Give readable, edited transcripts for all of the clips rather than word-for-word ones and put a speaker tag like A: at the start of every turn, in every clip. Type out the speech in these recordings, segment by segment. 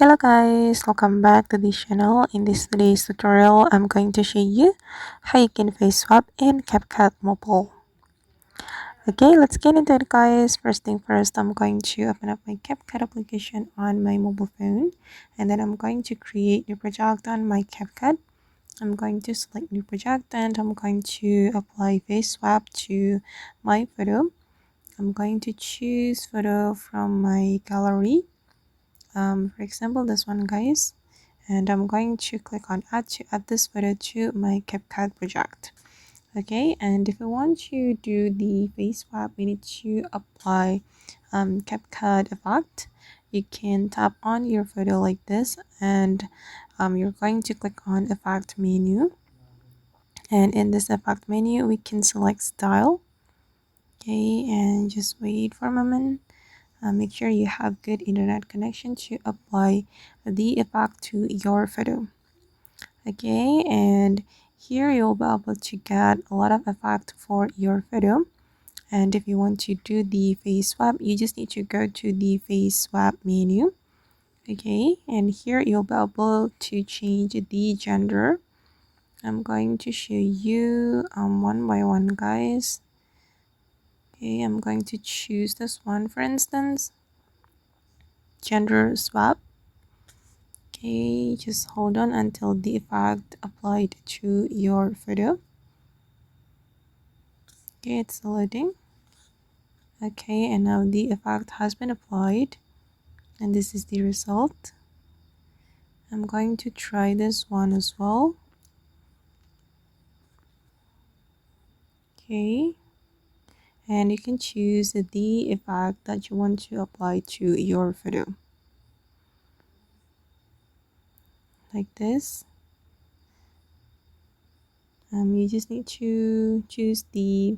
A: Hello guys, welcome back to this channel. In this today's tutorial, I'm going to show you how you can face swap in Capcut Mobile. Okay, let's get into it guys. First thing first, I'm going to open up my Capcut application on my mobile phone, and then I'm going to create new project on my Capcut. I'm going to select new project and I'm going to apply face swap to my photo. I'm going to choose photo from my gallery. For example, this one guys, and I'm going to click on add to add this photo to my Capcut project. Okay, and if you want to do the face swap, we need to apply Capcut effect. You can tap on your photo like this, and you're going to click on effect menu, and in this effect menu we can select style. Okay, and just wait for a moment. Make sure you have good internet connection to apply the effect to your photo. Okay, and here you'll be able to get a lot of effect for your photo. And if you want to do the face swap, you just need to go to the face swap menu. Okay, and here you'll be able to change the gender. I'm going to show you one by one guys. Okay, I'm going to choose this one for instance, gender swap. Okay, just hold on until the effect applied to your photo. Okay, it's loading. Okay, and now the effect has been applied, and this is the result. I'm going to try this one as well. Okay, and you can choose the effect that you want to apply to your photo, like this. You just need to choose the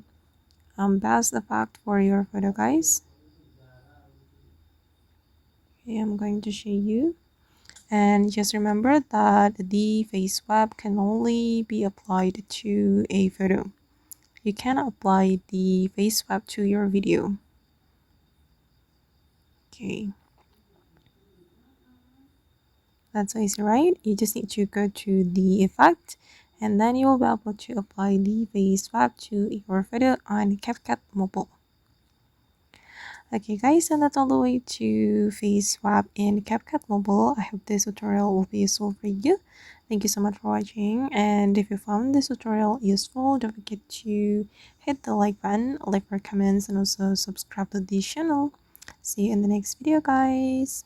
A: best effect for your photo guys. Okay, I'm going to show you. And just remember that the face swap can only be applied to a photo. You cannot apply the face swap to your video. Okay, that's easy, right? You just need to go to the effect and then you will be able to apply the face swap to your photo on Capcut Mobile. Okay guys, and that's all the way to face swap in Capcut Mobile. I hope this tutorial will be useful for you. Thank you so much for watching, and if you found this tutorial useful, don't forget to hit the like button, leave your comments, and also subscribe to the channel. See you in the next video guys.